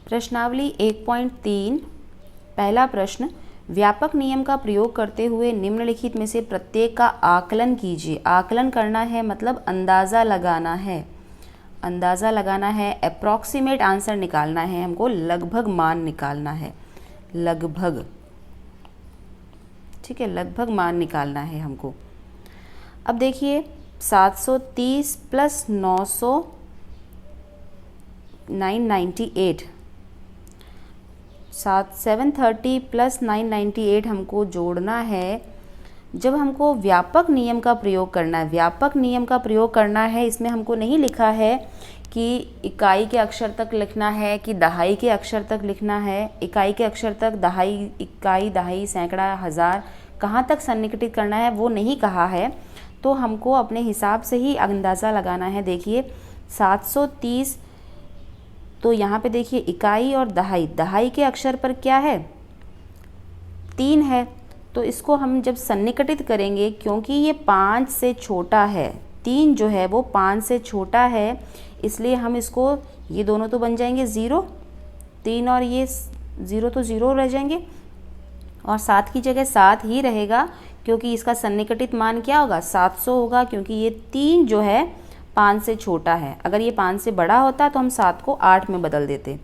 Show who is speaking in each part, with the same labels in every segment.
Speaker 1: प्रश्नावली 1.3 पहला प्रश्न, व्यापक नियम का प्रयोग करते हुए निम्नलिखित में से प्रत्येक का आकलन कीजिए। आकलन करना है मतलब अंदाज़ा लगाना है, अंदाज़ा लगाना है, अप्रॉक्सीमेट आंसर निकालना है, हमको लगभग मान निकालना है, लगभग, ठीक है, लगभग मान निकालना है हमको। अब देखिए 730 प्लस 998 730 प्लस 998 हमको जोड़ना है। जब हमको व्यापक नियम का प्रयोग करना है, व्यापक नियम का प्रयोग करना है, इसमें हमको नहीं लिखा है कि इकाई के अक्षर तक लिखना है कि दहाई के अक्षर तक लिखना है। इकाई के अक्षर तक, दहाई, इकाई, दहाई, सैकड़ा, हज़ार, कहाँ तक सन्निकटित करना है वो नहीं कहा है, तो हमको अपने हिसाब से ही अंदाज़ा लगाना है। देखिए 730, तो यहाँ पे देखिए इकाई और दहाई, दहाई के अक्षर पर क्या है, 3 है, तो इसको हम जब सन्निकटित करेंगे, क्योंकि ये 5 से छोटा है, 3 जो है वो 5 से छोटा है, इसलिए हम इसको, ये दोनों तो बन जाएंगे 0, 3 और ये 0 तो 0 रह जाएंगे, और 7 की जगह 7 ही रहेगा, क्योंकि इसका सन्निकटित मान क्या होगा, 700 होगा, क्योंकि ये 3 जो है 5 से छोटा है। अगर ये 5 से बड़ा होता तो हम 7 को 8 में बदल देते।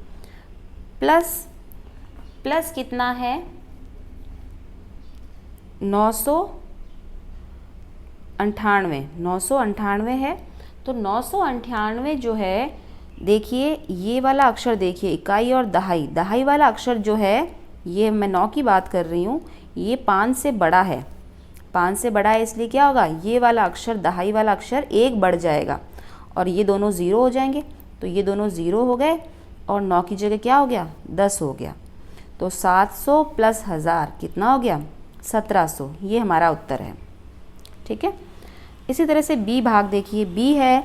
Speaker 1: प्लस कितना है, 998 है, तो 998 जो है, देखिए ये वाला अक्षर, देखिए इकाई और दहाई, दहाई वाला अक्षर जो है, ये मैं 9 की बात कर रही हूँ, ये 5 से बड़ा है, 5 से बड़ा है, इसलिए क्या होगा, ये वाला अक्षर, दहाई वाला अक्षर 1 बढ़ जाएगा और ये दोनों 0 हो जाएंगे, तो ये दोनों 0 हो गए और 9 की जगह क्या हो गया, 10 हो गया। तो 700 प्लस 1000 कितना हो गया, 1700, ये हमारा उत्तर है। ठीक है, इसी तरह से बी भाग देखिए, बी है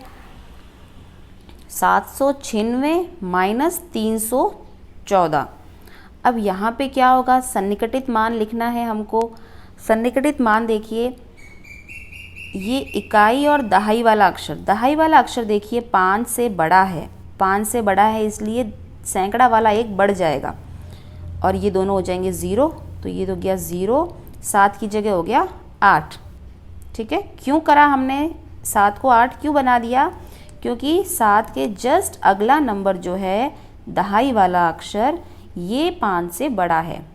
Speaker 1: 796 माइनस 314। अब यहाँ पे क्या होगा, सन्निकटित मान लिखना है हमको। सन्निकटित मान देखिए, ये इकाई और दहाई वाला अक्षर, दहाई वाला अक्षर देखिए 5 से बड़ा है, 5 से बड़ा है, इसलिए सैकड़ा वाला 1 बढ़ जाएगा और ये दोनों हो जाएंगे 0, तो ये तो गया 0, 7 की जगह हो गया 8। ठीक है, क्यों करा हमने 7 को 8 क्यों बना दिया, क्योंकि 7 के जस्ट अगला नंबर जो है दहाई वाला अक्षर, ये 5 से बड़ा है।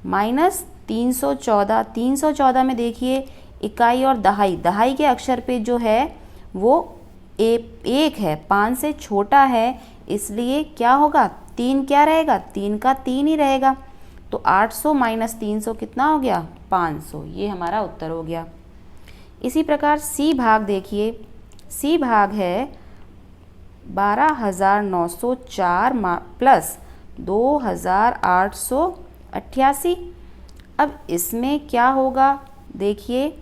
Speaker 1: माइनस 314, 314 में देखिए इकाई और दहाई, दहाई के अक्षर पे जो है वो 1 है, 5 से छोटा है, इसलिए क्या होगा, 3 क्या रहेगा, 3 का 3 ही रहेगा, तो 800 माइनस 300 कितना हो गया, 500, ये हमारा उत्तर हो गया। इसी प्रकार सी भाग देखिए, सी भाग है 12,904 प्लस 2,888। अब इसमें क्या होगा, देखिए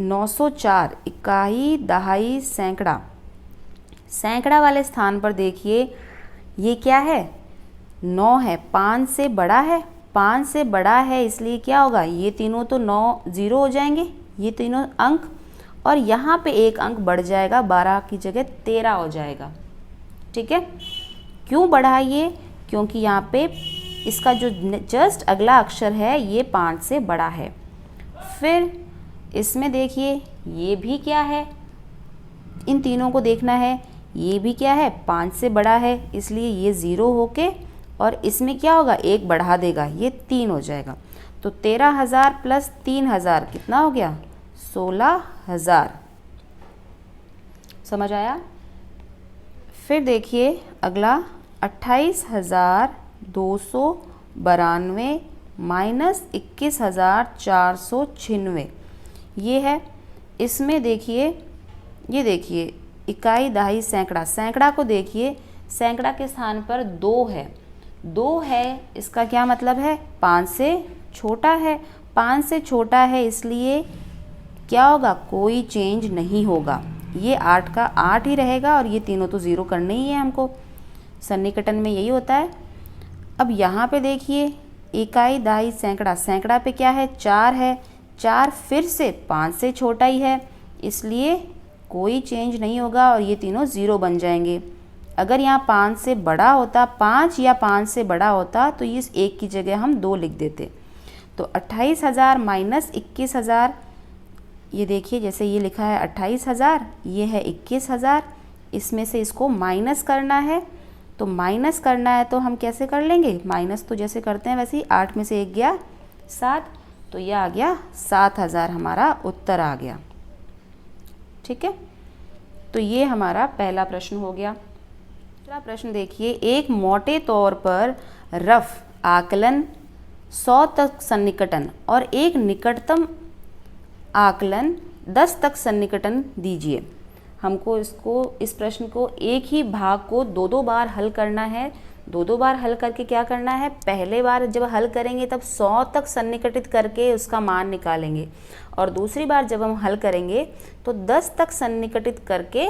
Speaker 1: 904 इकाई, दहाई, सैकड़ा, सैकड़ा वाले स्थान पर देखिए ये क्या है, 9 है, 5 से बड़ा है, 5 से बड़ा है, इसलिए क्या होगा, ये तीनों तो 9 0 हो जाएंगे, ये तीनों अंक, और यहाँ पे 1 अंक बढ़ जाएगा, 12 की जगह 13 हो जाएगा। ठीक है, क्यों बढ़ा ये, क्योंकि यहाँ पे इसका जो जस्ट अगला अक्षर है ये 5 से बड़ा है। फिर इसमें देखिए ये भी क्या है, इन तीनों को देखना है, ये भी क्या है, 5 से बड़ा है, इसलिए ये 0 होके और इसमें क्या होगा, 1 बढ़ा देगा, ये 3 हो जाएगा। तो 13,000 प्लस 3,000 कितना हो गया, 16,000। समझ आया। फिर देखिए अगला 28,292 माइनस 21,496, ये है। इसमें देखिए, ये देखिए इकाई, दहाई, सैकड़ा, सैकड़ा को देखिए, सैकड़ा के स्थान पर 2 है, 2 है, इसका क्या मतलब है, 5 से छोटा है, 5 से छोटा है, इसलिए क्या होगा, कोई चेंज नहीं होगा, ये 8 का 8 ही रहेगा और ये तीनों तो 0 करने ही है हमको, सन्निकटन में यही होता है। अब यहाँ पे देखिए इकाई, दहाई, सैकड़ा, सैकड़ा पे क्या है, 4 है, 4 फिर से 5 से छोटा ही है, इसलिए कोई चेंज नहीं होगा और ये तीनों 0 बन जाएंगे। अगर यहाँ 5 से बड़ा होता, 5 या 5 से बड़ा होता तो इस 1 की जगह हम 2 लिख देते। तो 28,000 माइनस 21,000, ये देखिए जैसे ये लिखा है 28,000, ये है 21,000, इसमें से इसको माइनस करना है। तो माइनस करना है तो हम कैसे कर लेंगे, माइनस तो जैसे करते हैं वैसे ही, 8 में से 1 गया 7, तो ये आ गया 7,000, हमारा उत्तर आ गया। ठीक है, तो ये हमारा पहला प्रश्न हो गया। दूसरा प्रश्न देखिए, एक मोटे तौर पर रफ आकलन 100 तक सन्निकटन और एक निकटतम आकलन 10 तक सन्निकटन दीजिए। हमको इस प्रश्न को एक ही भाग को दो बार हल करना है। दो बार हल करके क्या करना है, पहले बार जब हल करेंगे तब 100 तक सन्निकटित करके उसका मान निकालेंगे, और दूसरी बार जब हम हल करेंगे तो 10 तक सन्निकटित करके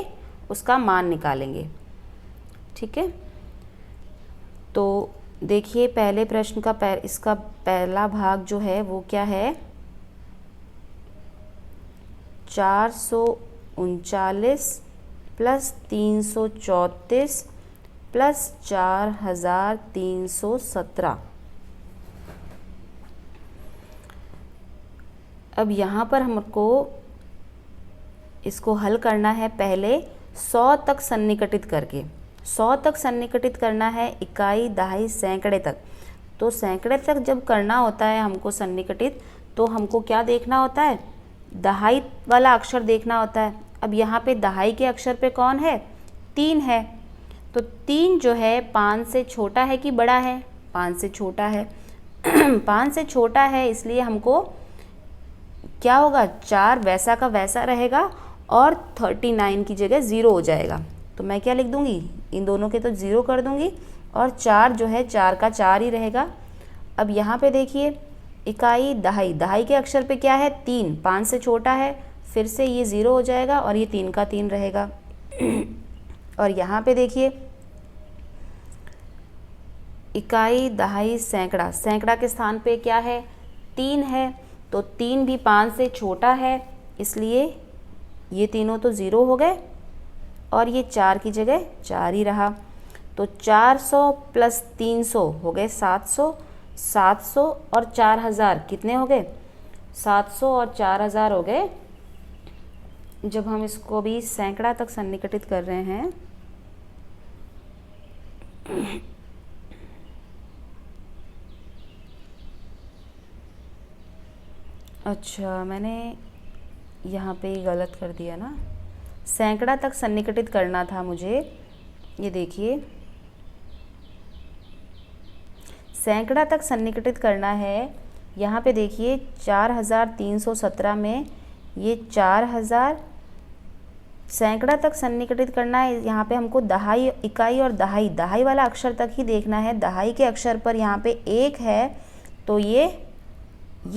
Speaker 1: उसका मान निकालेंगे। ठीक है, तो देखिए पहले प्रश्न का इसका पहला भाग जो है वो क्या है, 439 प्लस 334 प्लस 4,317। अब यहाँ पर हमको इसको हल करना है पहले 100 तक सन्निकटित करके। 100 तक सन्निकटित करना है, इकाई, दहाई, सैकड़े तक। तो सैकड़े तक जब करना होता है हमको सन्निकटित, तो हमको क्या देखना होता है, दहाई वाला अक्षर देखना होता है। अब यहाँ पे दहाई के अक्षर पे कौन है, 3 है। तो 3 जो है 5 से छोटा है कि बड़ा है, 5 से छोटा है। 5 से छोटा है, इसलिए हमको क्या होगा, 4 वैसा का वैसा रहेगा और 39 की जगह 0 हो जाएगा। तो मैं क्या लिख दूंगी, इन दोनों के तो 0 कर दूंगी, और 4 जो है 4 का 4 ही रहेगा। अब यहाँ पे देखिए इकाई, दहाई, दहाई के अक्षर पे क्या है, 3, 5 से छोटा है, फिर से ये 0 हो जाएगा और ये 3 का 3 रहेगा। और यहाँ पे देखिए इकाई, दहाई, सैकड़ा, सैकड़ा के स्थान पे क्या है, 3 है। तो 3 भी 5 से छोटा है, इसलिए ये तीनों तो 0 हो गए और ये 4 की जगह 4 ही रहा। तो 400 प्लस 300 हो गए 700, 700 और 4,000 कितने हो गए, 700 और 4,000 हो गए। जब हम इसको भी सैकड़ा तक सन्निकटित कर रहे हैं, अच्छा मैंने यहाँ पे गलत कर दिया ना, सैकड़ा तक सन्निकटित करना था मुझे। ये देखिए सैकड़ा तक सन्निकटित करना है, यहाँ पे देखिए 4,317 में ये 4,000 सैकड़ा तक सन्निकटित करना है। यहाँ पे हमको दहाई, इकाई और दहाई, दहाई वाला अक्षर तक ही देखना है। दहाई के अक्षर पर यहाँ पे 1 है, तो ये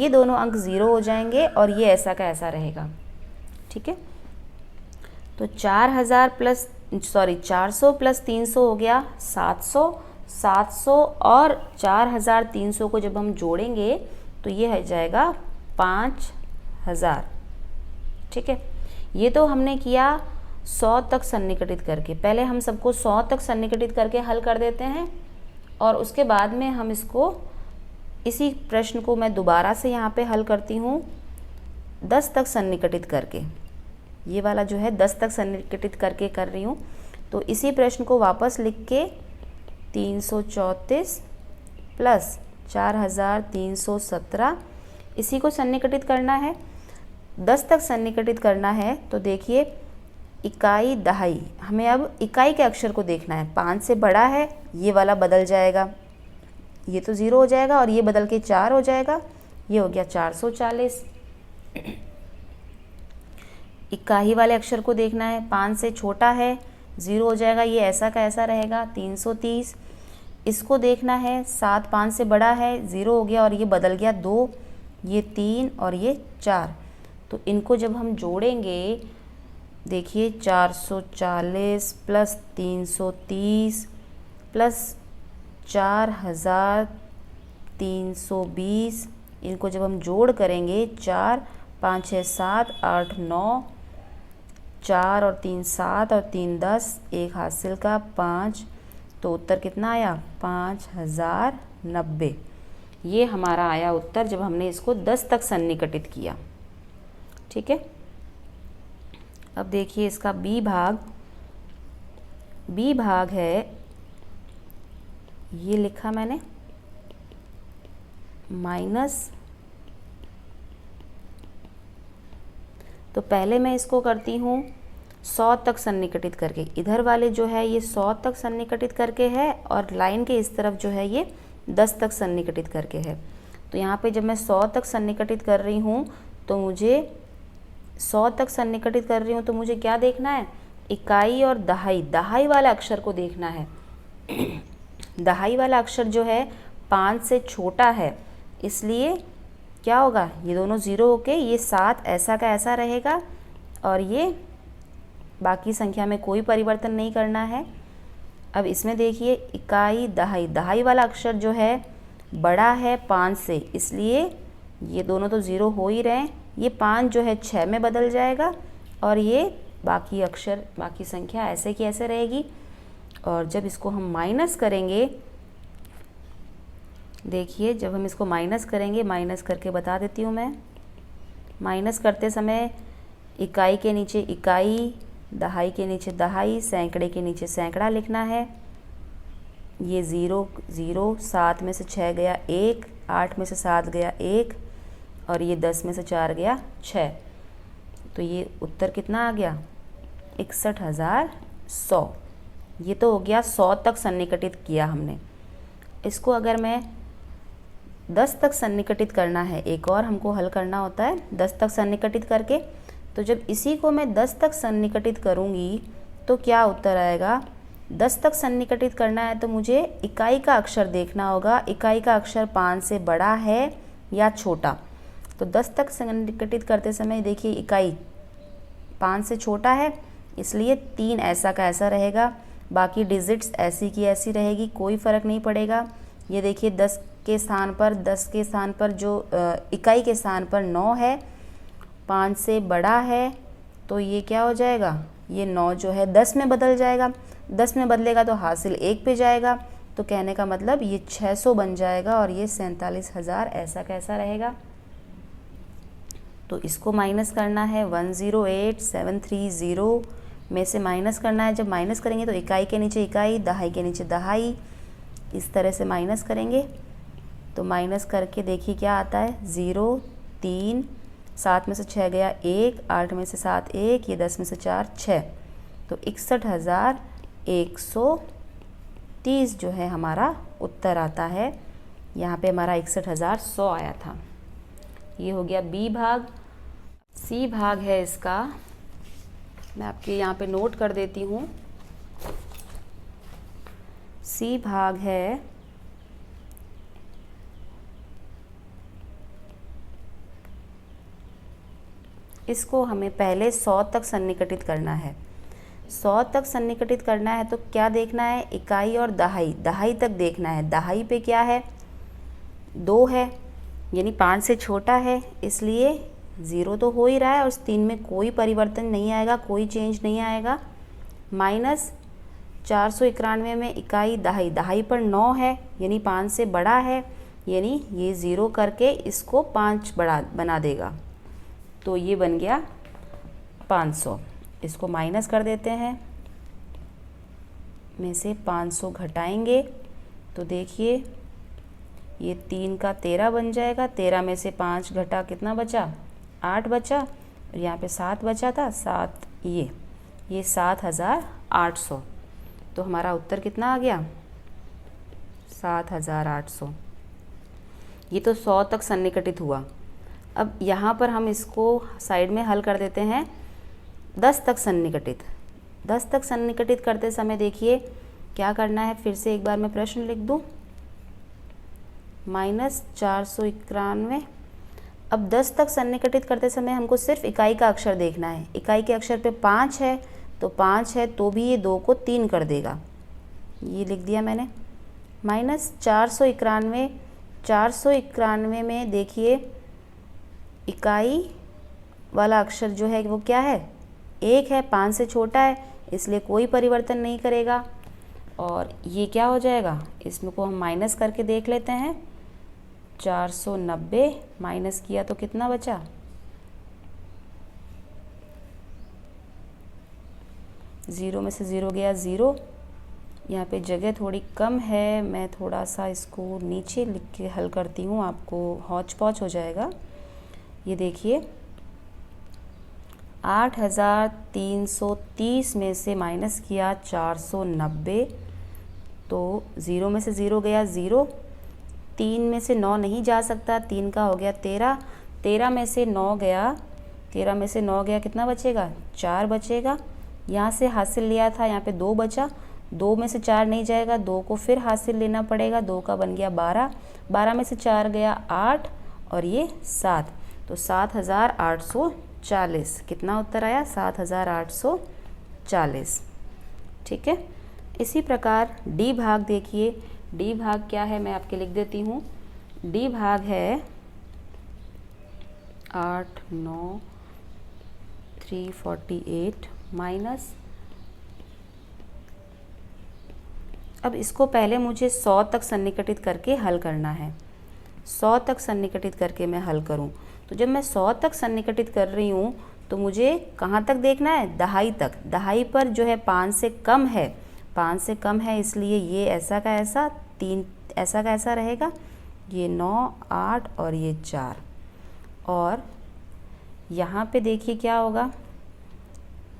Speaker 1: दोनों अंक 0 हो जाएंगे और ये ऐसा का ऐसा रहेगा। ठीक है, तो 400 प्लस 300 हो गया 700, 700 और 4,300 को जब हम जोड़ेंगे तो ये हो जाएगा 5,000। ठीक है, ये तो हमने किया 100 तक सन्निकटित करके। पहले हम सबको 100 तक सन्निकटित करके हल कर देते हैं, और उसके बाद में हम इसको, इसी प्रश्न को मैं दोबारा से यहाँ पे हल करती हूँ 10 तक सन्निकटित करके। ये वाला जो है 10 तक सन्निकटित करके कर रही हूँ। तो इसी प्रश्न को वापस लिख के 334 प्लस 4,317, इसी को सन्निकटित करना है, 10 तक सन्निकटित करना है। तो देखिए इकाई, दहाई, हमें अब इकाई के अक्षर को देखना है। 5 से बड़ा है, ये वाला बदल जाएगा, ये तो 0 हो जाएगा और ये बदल के 4 हो जाएगा, ये हो गया 440। इकाई वाले अक्षर को देखना है, 5 से छोटा है, 0 हो जाएगा, ये ऐसा का ऐसा रहेगा, 330। इसको देखना है, 7 5 से बड़ा है, 0 हो गया और ये बदल गया 2, ये 3 और ये 4। तो इनको जब हम जोड़ेंगे, देखिए 440 प्लस 330 प्लस 4,320, इनको जब हम जोड़ करेंगे 4 5 6 7 8 9 4 और 3 7 और 3 10, एक हासिल का 5, तो उत्तर कितना आया 5090। ये हमारा आया उत्तर जब हमने इसको 10 तक सन्निकटित किया। ठीक है, अब देखिए इसका बी भाग है, ये लिखा मैंने माइनस, तो पहले मैं इसको करती हूँ 100 तक सन्निकटित करके, इधर वाले जो है ये 100 तक सन्निकटित करके है और लाइन के इस तरफ जो है ये 10 तक सन्निकटित करके है। तो यहाँ पे जब मैं 100 तक सन्निकटित कर रही हूँ तो मुझे 100 तक सन्निकटित कर रही हूँ तो मुझे क्या देखना है, इकाई और दहाई वाला अक्षर को देखना है। दहाई वाला अक्षर जो है 5 से छोटा है, इसलिए क्या होगा, ये दोनों ज़ीरो होके ये 7 ऐसा का ऐसा रहेगा और ये बाकी संख्या में कोई परिवर्तन नहीं करना है। अब इसमें देखिए इकाई दहाई वाला अक्षर जो है बड़ा है 5 से, इसलिए ये दोनों तो ज़ीरो हो ही रहे हैं, ये 5 जो है 6 में बदल जाएगा और ये बाकी संख्या ऐसे की ऐसे रहेगी। और जब इसको हम माइनस करेंगे, देखिए जब हम इसको माइनस करेंगे, माइनस करके बता देती हूँ मैं, माइनस करते समय इकाई के नीचे इकाई, दहाई के नीचे दहाई, सैकड़े के नीचे सैकड़ा लिखना है। ये 0 0, 7 में से 6 गया 1, 8 में से 7 गया 1 और ये 10 में से 4 गया 6, तो ये उत्तर कितना आ गया 61,100। ये तो हो गया 100 तक सन्निकटित किया हमने। इसको अगर मैं 10 तक सन्निकटित करना है, एक और हमको हल करना होता है 10 तक सन्निकटित करके, तो जब इसी को मैं 10 तक सन्निकटित करूँगी तो क्या उत्तर आएगा। 10 तक सन्निकटित करना है तो मुझे इकाई का अक्षर देखना होगा, इकाई का अक्षर 5 से बड़ा है या छोटा। तो 10 तक सन्निकटित करते समय देखिए इकाई 5 से छोटा है, इसलिए 3 ऐसा का ऐसा रहेगा, बाकी डिजिट्स ऐसी की ऐसी रहेगी, कोई फ़र्क नहीं पड़ेगा। ये देखिए 10 के स्थान पर जो इकाई के स्थान पर 9 है, 5 से बड़ा है, तो ये क्या हो जाएगा, ये 9 जो है 10 में बदल जाएगा। 10 में बदलेगा तो हासिल 1 पे जाएगा, तो कहने का मतलब ये 600 बन जाएगा और ये 47,000 ऐसा कैसा रहेगा। तो इसको माइनस करना है 108,730 में से माइनस करना है। जब माइनस करेंगे तो इकाई के नीचे इकाई, दहाई के नीचे दहाई, इस तरह से माइनस करेंगे। तो माइनस करके देखिए क्या आता है, 0 3, 7 में से 6 गया 1, 8 में से 7 1, ये 10 में से 4 6, तो 61,130 जो है हमारा उत्तर आता है। यहाँ पे हमारा 61,100 आया था। ये हो गया बी भाग। सी भाग है इसका, मैं आपके यहाँ पे नोट कर देती हूँ। सी भाग है इसको हमें पहले 100 तक सन्निकटित करना है। 100 तक सन्निकटित करना है तो क्या देखना है, इकाई और दहाई तक देखना है। दहाई पे क्या है, 2 है, यानी 5 से छोटा है, इसलिए 0 तो हो ही रहा है और उस 3 में कोई परिवर्तन नहीं आएगा, कोई चेंज नहीं आएगा। माइनस 491 में इकाई दहाई पर 9 है, यानी 5 से बड़ा है, यानी ये 0 करके इसको 5 बना देगा, तो ये बन गया 500। इसको माइनस कर देते हैं, में से 500 घटाएंगे तो देखिए ये 3 का 13 बन जाएगा। 13 में से 5 घटा कितना बचा, 8 बचा, और यहाँ पे 7 बचा था, 7 ये 7,800। तो हमारा उत्तर कितना आ गया, 7,800। ये तो 100 तक सन्निकटित हुआ। अब यहाँ पर हम इसको साइड में हल कर देते हैं 10 तक सन्निकटित। 10 तक सन्निकटित करते समय देखिए क्या करना है, फिर से एक बार मैं प्रश्न लिख दूँ, -491। अब 10 तक सन्निकटित करते समय हमको सिर्फ इकाई का अक्षर देखना है। इकाई के अक्षर पे 5 है, तो 5 है तो भी ये 2 को 3 कर देगा, ये लिख दिया मैंने। -491, 491 में देखिए इकाई वाला अक्षर जो है वो क्या है, 1 है, 5 से छोटा है, इसलिए कोई परिवर्तन नहीं करेगा। और ये क्या हो जाएगा, इसमें को हम माइनस करके देख लेते हैं। 490 माइनस किया तो कितना बचा, 0 में से 0 गया 0। यहाँ पे जगह थोड़ी कम है, मैं थोड़ा सा इसको नीचे लिख के हल करती हूँ, आपको हौच पौच हो जाएगा। ये देखिए 8330 में से माइनस किया 490, तो 0 में से 0 गया 0, 3 में से 9 नहीं जा सकता, 3 का हो गया 13, 13 में से 9 गया, 13 में से 9 गया, कितना बचेगा, 4 बचेगा। यहाँ से हासिल लिया था, यहाँ पे 2 बचा, 2 में से 4 नहीं जाएगा, 2 को फिर हासिल लेना पड़ेगा, 2 का बन गया 12, 12 में से 4 गया 8 और ये 7, तो 7840। कितना उत्तर आया, 7840। ठीक है। इसी प्रकार डी भाग देखिए, डी भाग क्या है मैं आपके लिख देती हूँ। डी भाग है 8 9 348 माइनस, अब इसको पहले मुझे 100 तक सन्निकटित करके हल करना है। 100 तक सन्निकटित करके मैं हल करूं, तो जब मैं 100 तक सन्निकटित कर रही हूं तो मुझे कहां तक देखना है, दहाई तक। दहाई पर जो है 5 से कम है, 5 से कम है, इसलिए ये ऐसा का ऐसा, 3 ऐसा का ऐसा रहेगा, ये 9 8 और ये 4। और यहाँ पे देखिए क्या होगा,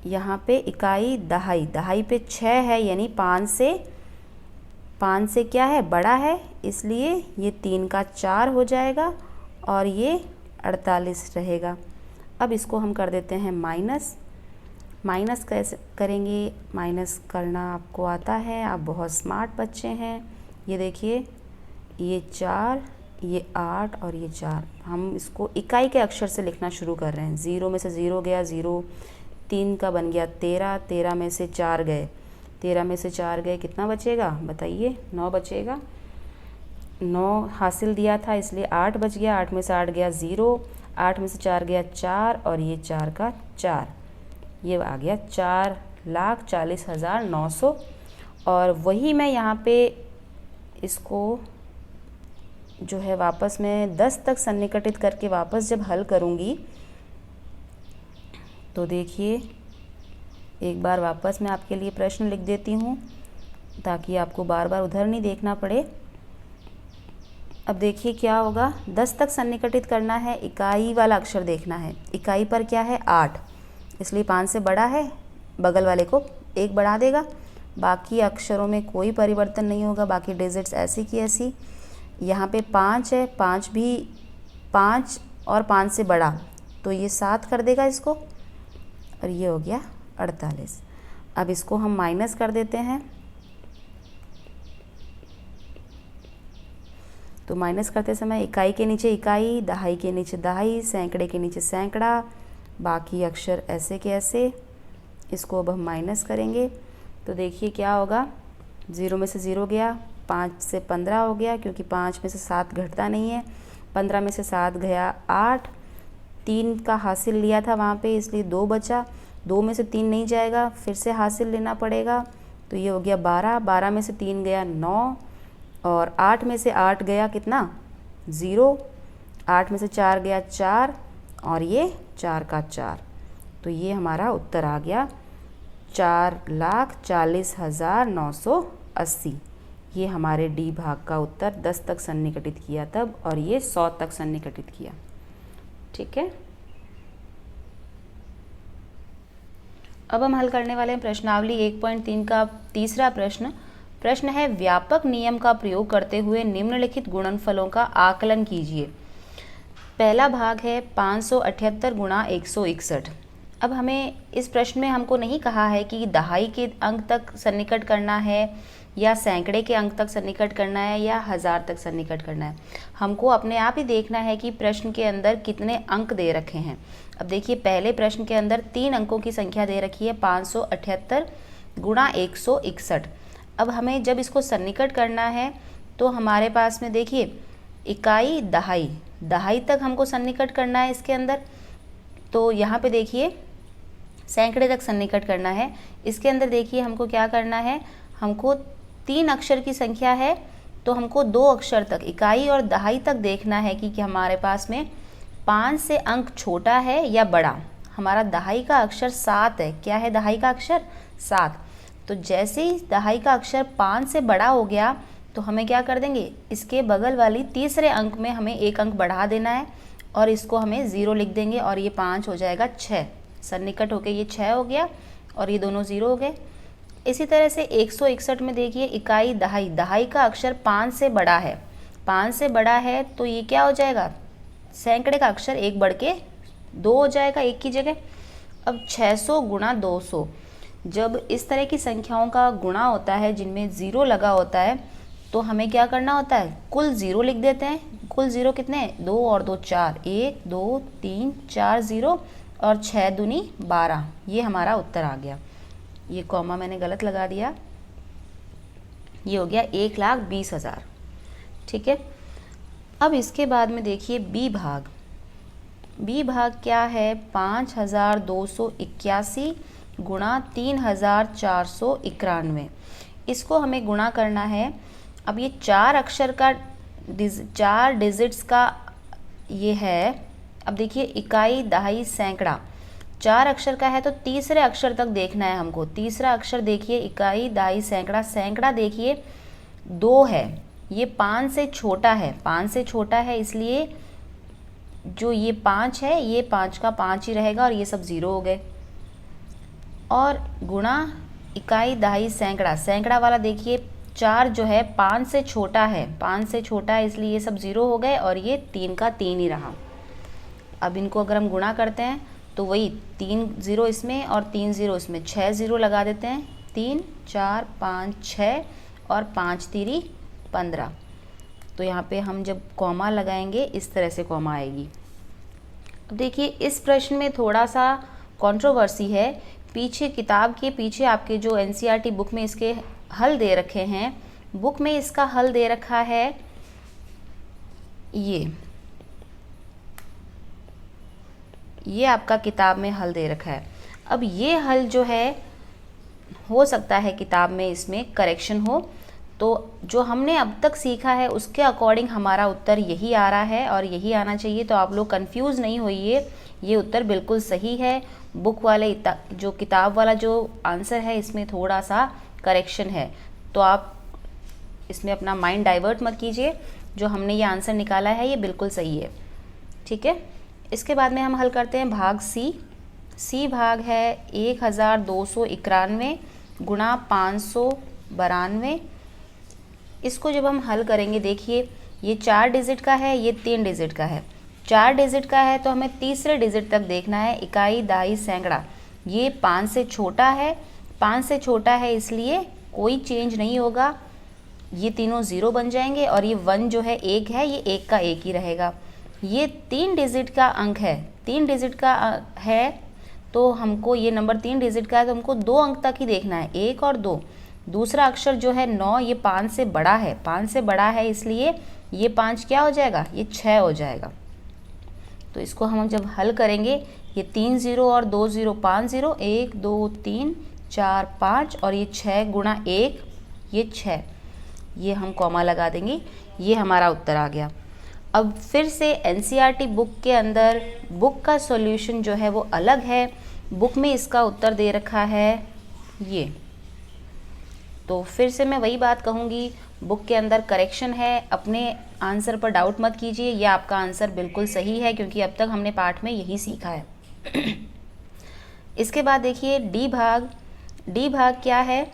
Speaker 1: यहाँ पे इकाई दहाई, दहाई पे 6 है, यानी 5 से क्या है, बड़ा है, इसलिए ये 3 का 4 हो जाएगा और ये 48 रहेगा। अब इसको हम कर देते हैं माइनस। माइनस कैसे करेंगे, माइनस करना आपको आता है, आप बहुत स्मार्ट बच्चे हैं। ये देखिए ये 4, ये 8 और ये 4, हम इसको इकाई के अक्षर से लिखना शुरू कर रहे हैं। 0 में से 0 गया 0, 3 का बन गया 13, 13 में से 4 गए, 13 में से 4 गए, कितना बचेगा बताइए, 9 बचेगा। 9 हासिल दिया था इसलिए 8 बच गया, 8 में से 8 गया 0, 8 में से 4 गया 4 और ये 4 का 4, ये आ गया 4,40,900। और वही मैं यहाँ पे इसको जो है वापस मैं 10 तक सन्निकटित करके वापस जब हल करूँगी तो देखिए एक बार वापस मैं आपके लिए प्रश्न लिख देती हूँ ताकि आपको बार बार उधर नहीं देखना पड़े। अब देखिए क्या होगा, 10 तक सन्निकटित करना है, इकाई वाला अक्षर देखना है। इकाई पर क्या है 8, इसलिए 5 से बड़ा है, बगल वाले को 1 बढ़ा देगा, बाकी अक्षरों में कोई परिवर्तन नहीं होगा, बाकी डिजिट्स ऐसी की ऐसी। यहाँ पे 5 है, 5 भी 5 और 5 से बड़ा, तो ये 7 कर देगा इसको, और ये हो गया 48। अब इसको हम माइनस कर देते हैं, तो माइनस करते समय इकाई के नीचे इकाई, दहाई के नीचे दहाई, सैकड़े के नीचे सैकड़ा, बाकी अक्षर ऐसे के ऐसे। इसको अब हम माइनस करेंगे तो देखिए क्या होगा, 0 में से 0 गया, 5 से 15 हो गया, क्योंकि 5 में से 7 घटता नहीं है, 15 में से 7 गया 8, 3 का हासिल लिया था वहाँ पे, इसलिए 2 बचा, 2 में से 3 नहीं जाएगा, फिर से हासिल लेना पड़ेगा, तो ये हो गया 12, 12 में से 3 गया 9 और 8 में से 8 गया कितना 0, 8 में से 4 गया 4 और ये 4 का 4, तो ये हमारा उत्तर आ गया 4,40,980। ये हमारे डी भाग का उत्तर 10 तक सन्निकटित किया तब, और ये 100 तक सन्निकटित किया। ठीक है, अब हम हल करने वाले हैं प्रश्नावली 1.3 का तीसरा प्रश्न। प्रश्न है, व्यापक नियम का प्रयोग करते हुए निम्नलिखित गुणनफलों का आकलन कीजिए। पहला भाग है 578 गुणा 161। अब हमें इस प्रश्न में हमको नहीं कहा है कि दहाई के अंक तक सन्निकट करना है या सैकड़े के अंक तक सन्निकट करना है या 1000 तक सन्निकट करना है। हमको अपने आप ही देखना है कि प्रश्न के अंदर कितने अंक दे रखे हैं। अब देखिए पहले प्रश्न के अंदर 3 अंकों की संख्या दे रखी है 578 गुणा 161। अब हमें जब इसको सन्निकट करना है तो हमारे पास में देखिए इकाई दहाई, दहाई तक हमको सन्निकट करना है इसके अंदर। तो यहाँ पे देखिए सैकड़े तक सन्निकट करना है। इसके अंदर देखिए हमको क्या करना है, हमको 3 अक्षर की संख्या है तो हमको 2 अक्षर तक, इकाई और दहाई तक देखना है कि हमारे पास में 5 से अंक छोटा है या बड़ा। हमारा दहाई का अक्षर 7 है। क्या है दहाई का अक्षर? 7। तो जैसे ही दहाई का अक्षर 5 से बड़ा हो गया तो हमें क्या कर देंगे, इसके बगल वाली तीसरे अंक में हमें 1 अंक बढ़ा देना है और इसको हमें 0 लिख देंगे और ये 5 हो जाएगा 6। सन्निकट होके ये 6 हो गया और ये दोनों 0 हो गए। इसी तरह से 161 में देखिए इकाई दहाई, दहाई का अक्षर 5 से बड़ा है। 5 से बड़ा है तो ये क्या हो जाएगा, सैकड़े का अक्षर 1 बढ़ के 2 हो जाएगा 1 की जगह। अब 600 गुणा 200, जब इस तरह की संख्याओं का गुणा होता है जिनमें 0 लगा होता है तो हमें क्या करना होता है, कुल 0 लिख देते हैं। कुल 0 कितने हैं, 2 और 2 4, 1 2 3 4 0 और 6 दूनी 12। ये हमारा उत्तर आ गया। ये कॉमा मैंने गलत लगा दिया, ये हो गया 1,20,000। ठीक है। अब इसके बाद में देखिए बी भाग। बी भाग क्या है, 5,281 गुणा 3,491। इसको हमें गुणा करना है। अब ये 4 अक्षर का 4 डिजिट्स का ये है। अब देखिए इकाई दहाई सैकड़ा 4 अक्षर का है तो तीसरे अक्षर तक देखना है हमको। तीसरा अक्षर देखिए इकाई दहाई सैकड़ा, सैकड़ा देखिए 2 है, ये 5 से छोटा है। 5 से छोटा है इसलिए जो ये 5 है ये 5 का 5 ही रहेगा और ये सब 0 हो गए। और गुणा इकाई दहाई सैकड़ा, सैकड़ा वाला देखिए 4 जो है 5 से छोटा है, 5 से छोटा है इसलिए ये सब 0 हो गए और ये 3 का 3 ही रहा। अब इनको अगर हम गुणा करते हैं तो वही 3 0 इसमें और 3 0 इसमें, 6 0 लगा देते हैं। 3 4 5 6 और 5 3 15। तो यहाँ पे हम जब कॉमा लगाएंगे इस तरह से कॉमा आएगी। अब देखिए इस प्रश्न में थोड़ा सा कंट्रोवर्सी है। पीछे किताब के पीछे आपके जो एनसीईआरटी बुक में इसके हल दे रखे हैं, बुक में इसका हल दे रखा है ये आपका किताब में हल दे रखा है। अब ये हल जो है हो सकता है किताब में इसमें करेक्शन हो, तो जो हमने अब तक सीखा है उसके अकॉर्डिंग हमारा उत्तर यही आ रहा है और यही आना चाहिए। तो आप लोग कंफ्यूज नहीं होइए, ये उत्तर बिल्कुल सही है। बुक वाले जो किताब वाला जो आंसर है इसमें थोड़ा सा करेक्शन है, तो आप इसमें अपना माइंड डाइवर्ट मत कीजिए। जो हमने ये आंसर निकाला है ये बिल्कुल सही है। ठीक है। इसके बाद में हम हल करते हैं भाग सी। सी भाग है 1,291 गुणा 592। इसको जब हम हल करेंगे देखिए ये 4 डिजिट का है, ये 3 डिजिट का है। 4 डिजिट का है तो हमें तीसरे डिजिट तक देखना है। इकाई दहाई सैकड़ा ये 5 से छोटा है, 5 से छोटा है इसलिए कोई चेंज नहीं होगा, ये तीनों 0 बन जाएंगे और ये 1 जो है 1 है, ये 1 का 1 ही रहेगा। ये 3 डिजिट का अंक है, 3 डिजिट का है तो हमको ये नंबर 3 डिजिट का है तो हमको 2 अंक तक ही देखना है, 1 और 2। दूसरा अक्षर जो है 9 ये 5 से बड़ा है, 5 से बड़ा है इसलिए ये 5 क्या हो जाएगा, ये 6 हो जाएगा। तो इसको हम जब हल करेंगे ये 3 0 और 2 0 5 0, 1 2 3 4 5 और ये 6 गुणा 1 ये 6, ये हम कॉमा लगा देंगे। ये हमारा उत्तर आ गया। अब फिर से एनसीईआरटी बुक के अंदर बुक का सॉल्यूशन जो है वो अलग है। बुक में इसका उत्तर दे रखा है ये। तो फिर से मैं वही बात कहूँगी, बुक के अंदर करेक्शन है, अपने आंसर पर डाउट मत कीजिए। ये आपका आंसर बिल्कुल सही है क्योंकि अब तक हमने पाठ में यही सीखा है। इसके बाद देखिए डी भाग। डी भाग क्या है,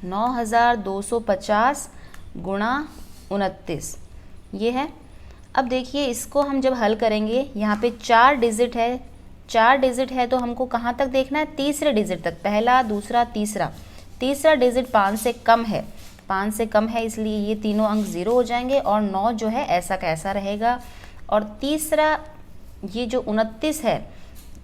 Speaker 1: 9,250 गुणा 29 ये है। अब देखिए इसको हम जब हल करेंगे यहाँ पे 4 डिजिट है, 4 डिजिट है तो हमको कहाँ तक देखना है, तीसरे डिजिट तक, पहला दूसरा तीसरा। तीसरा डिजिट 5 से कम है, 5 से कम है इसलिए ये तीनों अंक 0 हो जाएंगे और 9 जो है ऐसा कैसा रहेगा। और तीसरा ये जो 29 है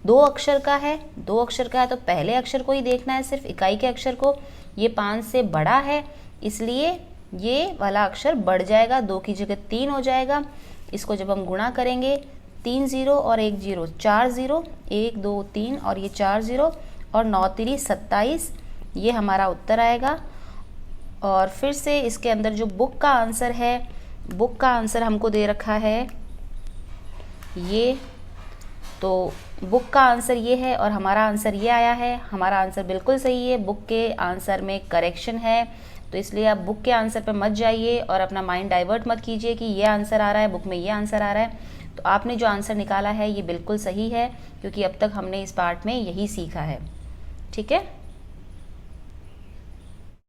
Speaker 1: 2 अक्षर का है, 2 अक्षर का है तो पहले अक्षर को ही देखना है, सिर्फ इकाई के अक्षर को। ये 5 से बड़ा है इसलिए ये वाला अक्षर बढ़ जाएगा, 2 की जगह 3 हो जाएगा। इसको जब हम गुणा करेंगे 3 ज़ीरो और 1 ज़ीरो, 4 ज़ीरो, 1 2 3 और ये 4 ज़ीरो और 9 3 27, ये हमारा उत्तर आएगा। और फिर से इसके अंदर जो बुक का आंसर है, बुक का आंसर हमको दे रखा है ये, तो बुक का आंसर ये है और हमारा आंसर ये आया है। हमारा आंसर बिल्कुल सही है, बुक के आंसर में करेक्शन है, तो इसलिए आप बुक के आंसर पे मत जाइए और अपना माइंड डाइवर्ट मत कीजिए कि ये आंसर आ रहा है, बुक में ये आंसर आ रहा है। तो आपने जो आंसर निकाला है ये बिल्कुल सही है, क्योंकि अब तक हमने इस पार्ट में यही सीखा है। ठीक है।